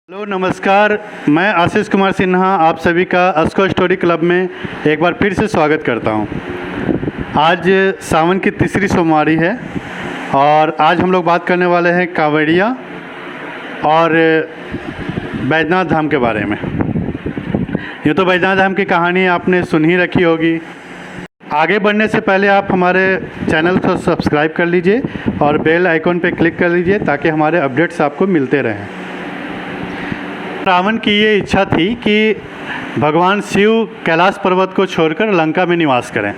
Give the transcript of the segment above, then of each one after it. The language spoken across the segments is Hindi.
हेलो नमस्कार। मैं आशीष कुमार सिन्हा आप सभी का अस्को स्टोरी क्लब में एक बार फिर से स्वागत करता हूं। आज सावन की तीसरी सोमवारी है और आज हम लोग बात करने वाले हैं कांवड़िया और बैजनाथ धाम के बारे में। ये तो बैजनाथ धाम की कहानी आपने सुन ही रखी होगी। आगे बढ़ने से पहले आप हमारे चैनल को सब्सक्राइब कर लीजिए और बेल आइकॉन पर क्लिक कर लीजिए ताकि हमारे अपडेट्स आपको मिलते रहें। रावण की ये इच्छा थी कि भगवान शिव कैलाश पर्वत को छोड़कर लंका में निवास करें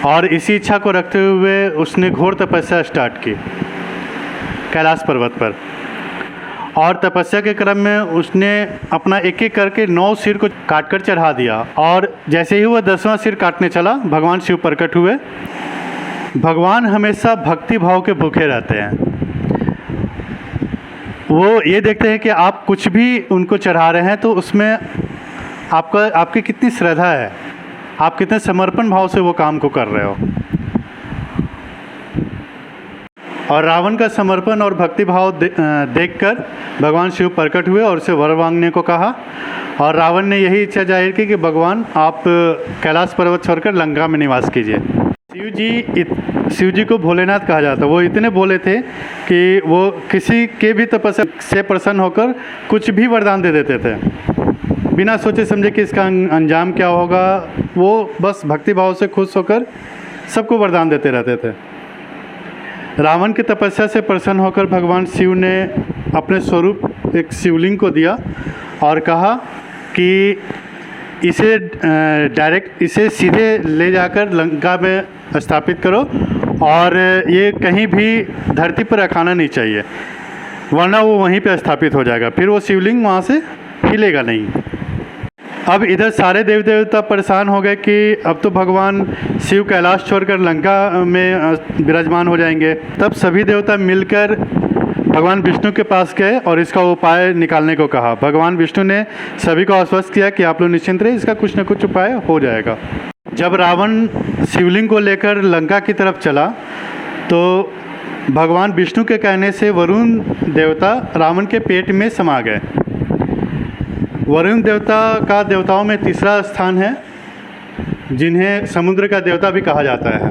और इसी इच्छा को रखते हुए उसने घोर तपस्या स्टार्ट की कैलाश पर्वत पर। और तपस्या के क्रम में उसने अपना एक एक करके 9 सिर को काटकर चढ़ा दिया और जैसे ही वह 10वां सिर काटने चला भगवान शिव प्रकट हुए। भगवान हमेशा भक्ति भाव के भूखे रहते हैं। वो ये देखते हैं कि आप कुछ भी उनको चढ़ा रहे हैं तो उसमें आपकी कितनी श्रद्धा है, आप कितने समर्पण भाव से वो काम को कर रहे हो। और रावण का समर्पण और भक्ति भाव देखकर भगवान शिव प्रकट हुए और उसे वर मांगने को कहा। और रावण ने यही इच्छा जाहिर की कि भगवान आप कैलाश पर्वत छोड़कर लंका में निवास कीजिए। शिव जी को भोलेनाथ कहा जाता है। वो इतने भोले थे कि वो किसी के भी तपस्या से प्रसन्न होकर कुछ भी वरदान दे देते थे बिना सोचे समझे कि इसका अंजाम क्या होगा। वो बस भक्ति भाव से खुश होकर सबको वरदान देते रहते थे। रावण की तपस्या से प्रसन्न होकर भगवान शिव ने अपने स्वरूप एक शिवलिंग को दिया और कहा कि इसे सीधे ले जाकर लंका में स्थापित करो और ये कहीं भी धरती पर रखाना नहीं चाहिए वरना वो वहीं पे स्थापित हो जाएगा, फिर वो शिवलिंग वहाँ से हिलेगा नहीं। अब इधर सारे देवी देवता परेशान हो गए कि अब तो भगवान शिव कैलाश छोड़कर लंका में विराजमान हो जाएंगे। तब सभी देवता मिलकर भगवान विष्णु के पास गए और इसका उपाय निकालने को कहा। भगवान विष्णु ने सभी को आश्वस्त किया कि आप लोग निश्चिंत रहिए, इसका कुछ न कुछ उपाय हो जाएगा। जब रावण शिवलिंग को लेकर लंका की तरफ चला तो भगवान विष्णु के कहने से वरुण देवता रावण के पेट में समा गए। वरुण देवता का देवताओं में तीसरा स्थान है, जिन्हें समुद्र का देवता भी कहा जाता है।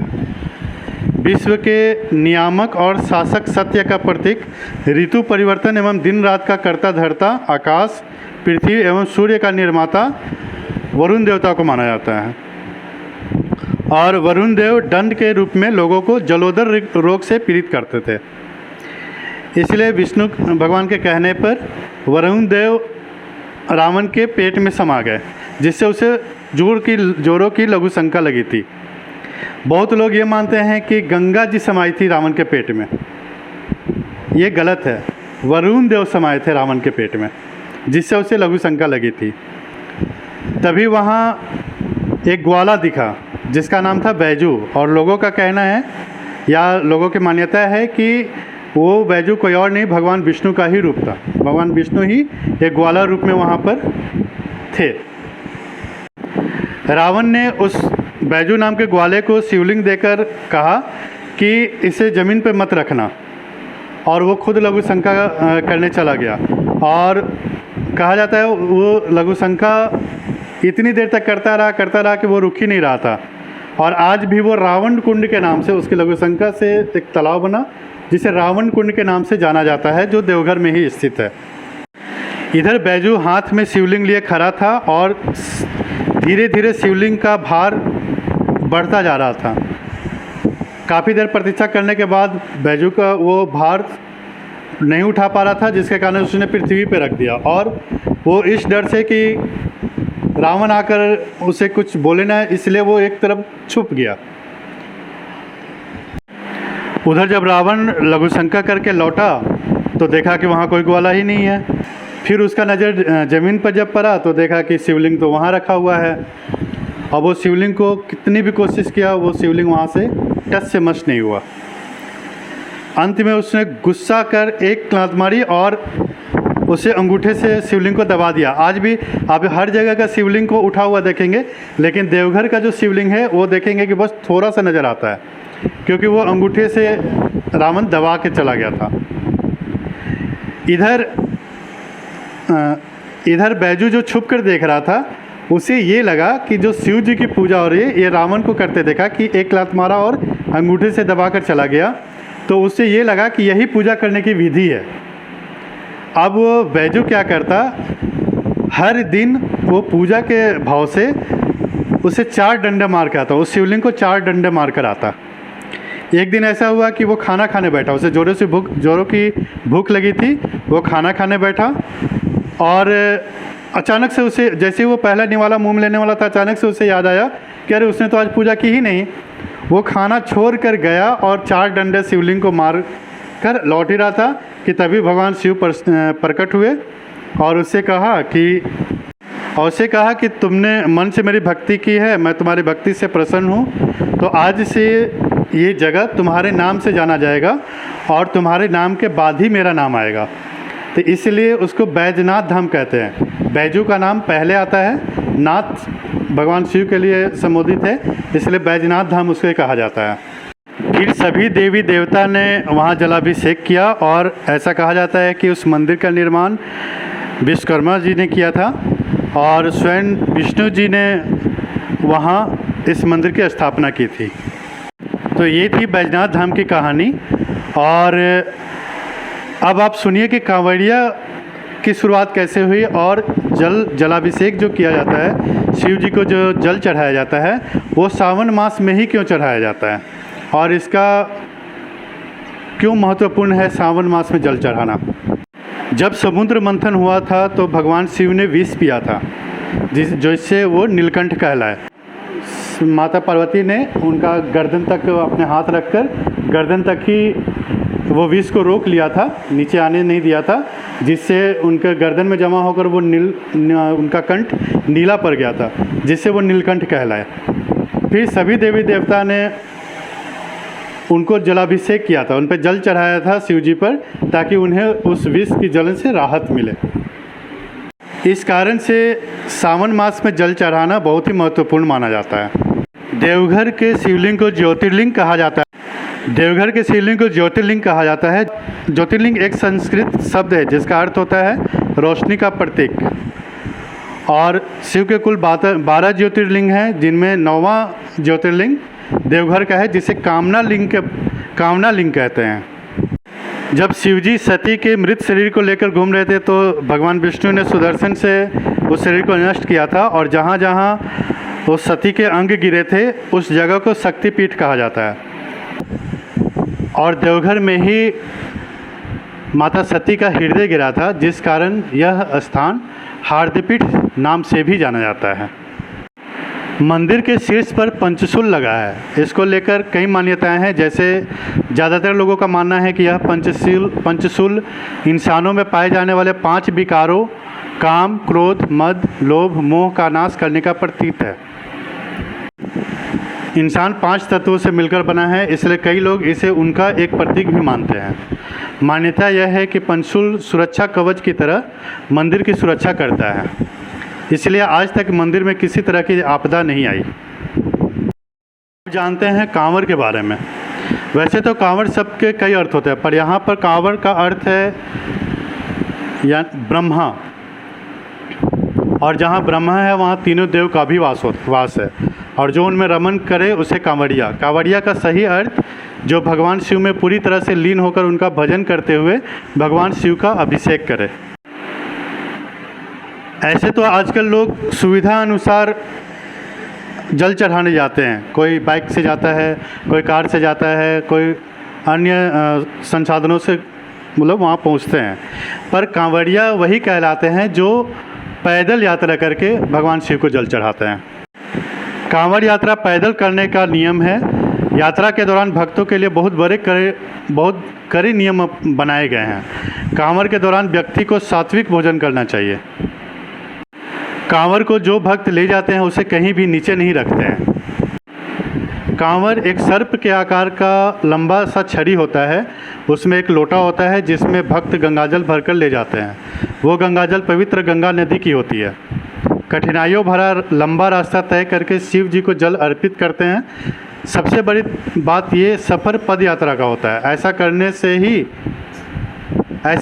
विश्व के नियामक और शासक, सत्य का प्रतीक, ऋतु परिवर्तन एवं दिन रात का कर्ता धर्ता, आकाश, पृथ्वी एवं सूर्य का निर्माता वरुण देवता को माना जाता है। और वरुण देव दंड के रूप में लोगों को जलोदर रोग से पीड़ित करते थे। इसलिए विष्णु भगवान के कहने पर वरुण देव रावण के पेट में समा गए, जिससे उसे जोरों की लघु शंका लगी थी। बहुत लोग ये मानते हैं कि गंगा जी समाई थी रावण के पेट में। ये गलत है। वरुण देव समाये थे रावण के पेट में, जिससे उसे लघु शंका लगी थी। तभी वहाँ एक ग्वाला दिखा जिसका नाम था बैजू, और लोगों का कहना है या लोगों की मान्यता है कि वो बैजू कोई और नहीं भगवान विष्णु का ही रूप था। भगवान विष्णु ही एक ग्वाला रूप में वहाँ पर थे। रावण ने उस बैजू नाम के ग्वाले को शिवलिंग देकर कहा कि इसे ज़मीन पर मत रखना, और वो खुद लघु शंका करने चला गया। और कहा जाता है वो लघु शंका इतनी देर तक करता रहा कि वो रुक ही नहीं रहा था। और आज भी वो रावण कुंड के नाम से, उसकी लघु शंका से एक तालाब बना जिसे रावण कुंड के नाम से जाना जाता है, जो देवघर में ही स्थित है। इधर बैजू हाथ में शिवलिंग लिए खड़ा था और धीरे धीरे शिवलिंग का भार बढ़ता जा रहा था। काफ़ी देर प्रतीक्षा करने के बाद बैजू का वो भार नहीं उठा पा रहा था, जिसके कारण उसने पृथ्वी पर रख दिया। और वो इस डर से कि रावण आकर उसे कुछ बोले ना, इसलिए वो एक तरफ छुप गया। उधर जब रावण लघु शंका करके लौटा तो देखा कि वहाँ कोई ग्वाला ही नहीं है। फिर उसका नज़र ज़मीन पर जब पड़ा तो देखा कि शिवलिंग तो वहाँ रखा हुआ है। अब वो शिवलिंग को कितनी भी कोशिश किया, वो शिवलिंग वहाँ से टच से मस नहीं हुआ। अंत में उसने गुस्सा कर एक लात मारी और उसे अंगूठे से शिवलिंग को दबा दिया। आज भी आप हर जगह का शिवलिंग को उठा हुआ देखेंगे, लेकिन देवघर का जो शिवलिंग है वो देखेंगे कि बस थोड़ा सा नज़र आता है, क्योंकि वो अंगूठे से रावण दबा के चला गया था। इधर इधर बैजू जो छुप कर देख रहा था, उसे ये लगा कि जो शिव जी की पूजा हो रही है, ये रावण को करते देखा कि एक लात मारा और अंगूठे से दबा कर चला गया, तो उससे ये लगा कि यही पूजा करने की विधि है। अब वो बैजू क्या करता, हर दिन वो पूजा के भाव से उसे 4 डंडे मार के आता, उस शिवलिंग को 4 डंडे मार कर आता। एक दिन ऐसा हुआ कि वो खाना खाने बैठा, उसे जोरों की भूख लगी थी, वो खाना खाने बैठा और अचानक से उसे, जैसे वो पहला निवाला मुँह में लेने वाला था, अचानक से उसे याद आया कि अरे उसने तो आज पूजा की ही नहीं। वो खाना छोड़ कर गया और 4 डंडे शिवलिंग को मार कर लौट ही रहा था कि तभी भगवान शिव प्रकट हुए और उससे कहा कि तुमने मन से मेरी भक्ति की है, मैं तुम्हारी भक्ति से प्रसन्न हूँ, तो आज से ये जगह तुम्हारे नाम से जाना जाएगा और तुम्हारे नाम के बाद ही मेरा नाम आएगा। तो इसलिए उसको बैजनाथ धाम कहते हैं। बैजू का नाम पहले आता है, नाथ भगवान शिव के लिए संबोधित है, इसलिए बैजनाथ धाम उसको कहा जाता है। फिर सभी देवी देवता ने वहाँ जलाभिषेक किया और ऐसा कहा जाता है कि उस मंदिर का निर्माण विश्वकर्मा जी ने किया था और स्वयं विष्णु जी ने वहाँ इस मंदिर की स्थापना की थी। तो ये थी बैजनाथ धाम की कहानी। और अब आप सुनिए कि कांवड़िया की शुरुआत कैसे हुई और जलाभिषेक जो किया जाता है, शिव जी को जो जल चढ़ाया जाता है, वो सावन मास में ही क्यों चढ़ाया जाता है और इसका क्यों महत्वपूर्ण है सावन मास में जल चढ़ाना। जब समुद्र मंथन हुआ था तो भगवान शिव ने विष पिया था, जिससे वो नीलकंठ कहलाए। माता पार्वती ने उनका गर्दन तक अपने हाथ रखकर गर्दन तक ही वो विष को रोक लिया था, नीचे आने नहीं दिया था, जिससे उनके गर्दन में जमा होकर वो उनका कंठ नीला पड़ गया था, जिससे वो नीलकंठ कहलाए। फिर सभी देवी देवता ने उनको जलाभिषेक किया था, उन पर जल चढ़ाया था शिव जी पर, ताकि उन्हें उस विष की जलन से राहत मिले। इस कारण से सावन मास में जल चढ़ाना बहुत ही महत्वपूर्ण माना जाता है। देवघर के शिवलिंग को ज्योतिर्लिंग कहा जाता है। देवघर के शिवलिंग को ज्योतिर्लिंग कहा जाता है। ज्योतिर्लिंग एक संस्कृत शब्द है जिसका अर्थ होता है रोशनी का प्रतीक। और शिव के कुल 12 ज्योतिर्लिंग हैं, जिनमें 9वां ज्योतिर्लिंग देवघर का है, जिसे कामना लिंग कहते हैं। जब शिवजी सती के मृत शरीर को लेकर घूम रहे थे तो भगवान विष्णु ने सुदर्शन से उस शरीर को नष्ट किया था और जहाँ जहाँ उस सती के अंग गिरे थे उस जगह को शक्तिपीठ कहा जाता है। और देवघर में ही माता सती का हृदय गिरा था, जिस कारण यह स्थान हार्दपीठ नाम से भी जाना जाता है। मंदिर के शीर्ष पर पंचशूल लगा है। इसको लेकर कई मान्यताएं हैं, जैसे ज़्यादातर लोगों का मानना है कि यह पंचशूल इंसानों में पाए जाने वाले 5 विकारों काम, क्रोध, मद, लोभ, मोह का नाश करने का प्रतीक है। इंसान 5 तत्वों से मिलकर बना है, इसलिए कई लोग इसे उनका एक प्रतीक भी मानते हैं। मान्यता यह है कि पंचशूल सुरक्षा कवच की तरह मंदिर की सुरक्षा करता है, इसलिए आज तक मंदिर में किसी तरह की आपदा नहीं आई। जानते हैं कांवर के बारे में। वैसे तो कांवर शब्द के कई अर्थ होते हैं, पर यहाँ पर कांवर का अर्थ है या ब्रह्मा, और जहाँ ब्रह्मा है वहाँ तीनों देव का भी वास है, और जो उनमें रमन करे उसे कांवड़िया। कांवड़िया का सही अर्थ जो भगवान शिव में पूरी तरह से लीन होकर उनका भजन करते हुए भगवान शिव का अभिषेक करे। ऐसे तो आजकल लोग सुविधा अनुसार जल चढ़ाने जाते हैं, कोई बाइक से जाता है, कोई कार से जाता है, कोई अन्य संसाधनों से मतलब वहाँ पहुँचते हैं, पर कांवड़िया वही कहलाते हैं जो पैदल यात्रा करके भगवान शिव को जल चढ़ाते हैं। कांवड़ यात्रा पैदल करने का नियम है। यात्रा के दौरान भक्तों के लिए बहुत कड़े नियम बनाए गए हैं। कांवड़ के दौरान व्यक्ति को सात्विक भोजन करना चाहिए। कांवड़ को जो भक्त ले जाते हैं उसे कहीं भी नीचे नहीं रखते हैं। कांवड़ एक सर्प के आकार का लंबा सा छड़ी होता है, उसमें एक लोटा होता है जिसमें भक्त गंगाजल भरकर ले जाते हैं। वो गंगाजल पवित्र गंगा नदी की होती है। कठिनाइयों भरा लंबा रास्ता तय करके शिव जी को जल अर्पित करते हैं। सबसे बड़ी बात ये सफ़र पद यात्रा का होता है। ऐसा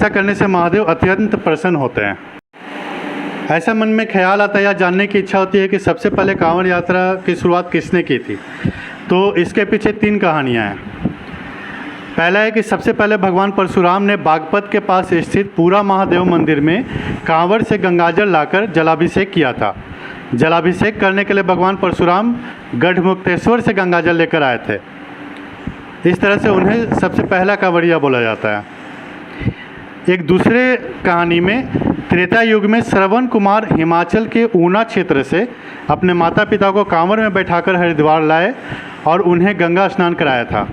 करने से महादेव अत्यंत प्रसन्न होते हैं। ऐसा मन में ख्याल आता है या जानने की इच्छा होती है कि सबसे पहले कांवड़ यात्रा की शुरुआत किसने की थी। तो इसके पीछे 3 कहानियाँ हैं। पहला है कि सबसे पहले भगवान परशुराम ने बागपत के पास स्थित पूरा महादेव मंदिर में कांवड़ से गंगाजल लाकर जलाभिषेक किया था। जलाभिषेक करने के लिए भगवान परशुराम गढ़मुक्तेश्वर से गंगाजल लेकर आए थे। इस तरह से उन्हें सबसे पहला कांवड़िया बोला जाता है। एक दूसरे कहानी में त्रेता युग में श्रवण कुमार हिमाचल के ऊना क्षेत्र से अपने माता पिता को कांवड़ में बैठाकर हरिद्वार लाए और उन्हें गंगा स्नान कराया था।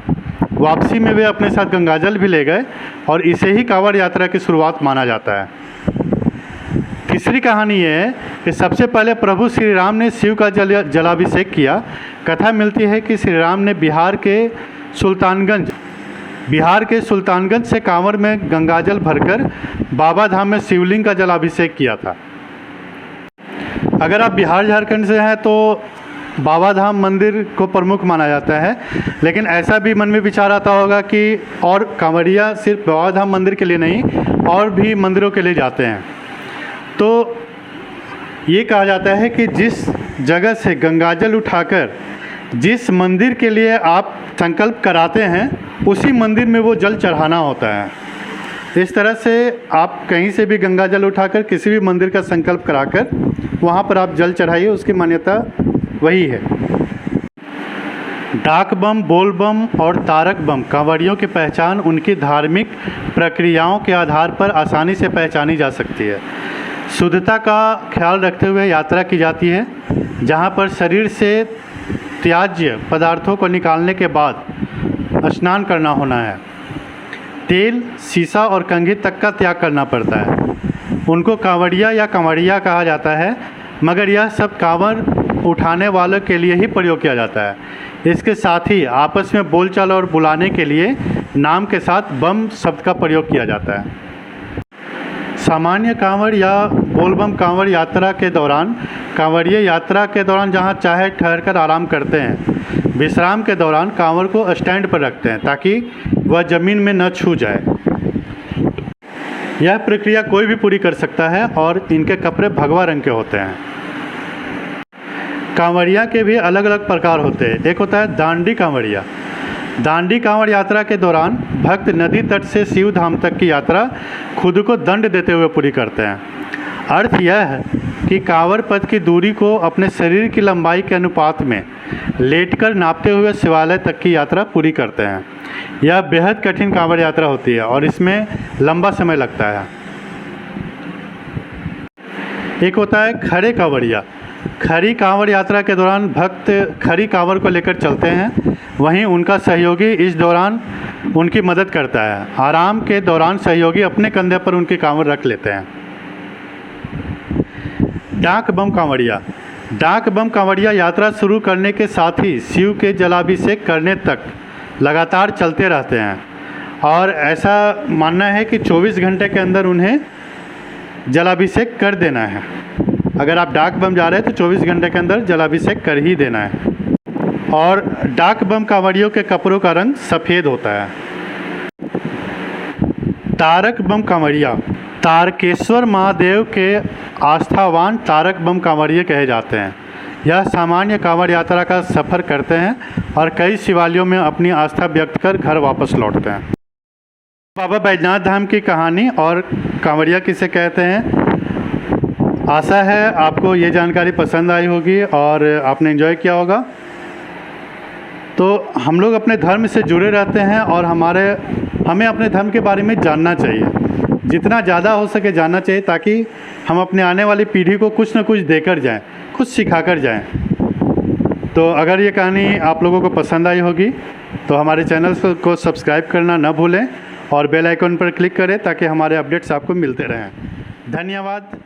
वापसी में वे अपने साथ गंगाजल भी ले गए और इसे ही कांवड़ यात्रा की शुरुआत माना जाता है। तीसरी कहानी ये है कि सबसे पहले प्रभु श्री राम ने शिव का जलाभिषेक किया। कथा मिलती है कि श्री राम ने बिहार के सुल्तानगंज से कांवड़ में गंगाजल भरकर बाबा धाम में शिवलिंग का जलाभिषेक किया था। अगर आप बिहार झारखंड से हैं तो बाबा धाम मंदिर को प्रमुख माना जाता है, लेकिन ऐसा भी मन में विचार आता होगा कि और कांवड़िया सिर्फ बाबा धाम मंदिर के लिए नहीं और भी मंदिरों के लिए जाते हैं। तो ये कहा जाता है कि जिस जगह से गंगाजल उठाकर जिस मंदिर के लिए आप संकल्प कराते हैं उसी मंदिर में वो जल चढ़ाना होता है। इस तरह से आप कहीं से भी गंगाजल उठाकर किसी भी मंदिर का संकल्प कराकर वहाँ पर आप जल चढ़ाइए, उसकी मान्यता वही है। डाक बम, बोल बम और तारक बम कांवड़ियों की पहचान उनकी धार्मिक प्रक्रियाओं के आधार पर आसानी से पहचानी जा सकती है। शुद्धता का ख्याल रखते हुए यात्रा की जाती है, जहाँ पर शरीर से त्याज्य पदार्थों को निकालने के बाद स्नान करना होना है। तेल, शीशा और कंघी तक का त्याग करना पड़ता है। उनको कांवड़िया या कांवड़िया कहा जाता है, मगर यह सब कांवड़ उठाने वालों के लिए ही प्रयोग किया जाता है। इसके साथ ही आपस में बोलचाल और बुलाने के लिए नाम के साथ बम शब्द का प्रयोग किया जाता है। सामान्य कांवड़ या बोलबम कांवड़ यात्रा के दौरान कांवड़िया यात्रा के दौरान जहां चाहे ठहरकर आराम करते हैं। विश्राम के दौरान कांवड़ को स्टैंड पर रखते हैं ताकि वह ज़मीन में न छू जाए। यह प्रक्रिया कोई भी पूरी कर सकता है और इनके कपड़े भगवा रंग के होते हैं। कांवड़िया के भी अलग अलग प्रकार होते हैं। एक होता है दांडी कांवड़िया। दांडी कांवड़ यात्रा के दौरान भक्त नदी तट से शिव धाम तक की यात्रा खुद को दंड देते हुए पूरी करते हैं। अर्थ यह है कि कांवड़ पथ की दूरी को अपने शरीर की लंबाई के अनुपात में लेटकर नापते हुए शिवालय तक की यात्रा पूरी करते हैं। यह बेहद कठिन कांवड़ यात्रा होती है और इसमें लंबा समय लगता है। एक होता है खड़े कांवड़िया। खड़ी कांवड़ यात्रा के दौरान भक्त खड़ी कांवड़ को लेकर चलते हैं, वहीं उनका सहयोगी इस दौरान उनकी मदद करता है। आराम के दौरान सहयोगी अपने कंधे पर उनकी कांवड़ रख लेते हैं। डाक बम कांवड़िया। डाक बम कांवड़िया यात्रा शुरू करने के साथ ही शिव के जलाभिषेक करने तक लगातार चलते रहते हैं और ऐसा मानना है कि 24 घंटे के अंदर उन्हें जलाभिषेक कर देना है। अगर आप डाक बम जा रहे हैं तो 24 घंटे के अंदर जलाभिषेक कर ही देना है। और डाक बम कांवड़ियों के कपड़ों का रंग सफ़ेद होता है। तारक बम कांवड़िया। तारकेश्वर महादेव के आस्थावान तारक बम कांवड़िए कहे जाते हैं। यह सामान्य कांवड़ यात्रा का सफ़र करते हैं और कई शिवालयों में अपनी आस्था व्यक्त कर घर वापस लौटते हैं। बाबा बैजनाथ धाम की कहानी और कांवड़िया किसे कहते हैं। आशा है आपको ये जानकारी पसंद आई होगी और आपने एंजॉय किया होगा। तो हम लोग अपने धर्म से जुड़े रहते हैं और हमें अपने धर्म के बारे में जानना चाहिए, जितना ज़्यादा हो सके जानना चाहिए, ताकि हम अपने आने वाली पीढ़ी को कुछ न कुछ देकर जाएं, कुछ सिखाकर जाएं। तो अगर ये कहानी आप लोगों को पसंद आई होगी तो हमारे चैनल को सब्सक्राइब करना न भूलें और बेल आइकन पर क्लिक करें ताकि हमारे अपडेट्स आपको मिलते रहें। धन्यवाद।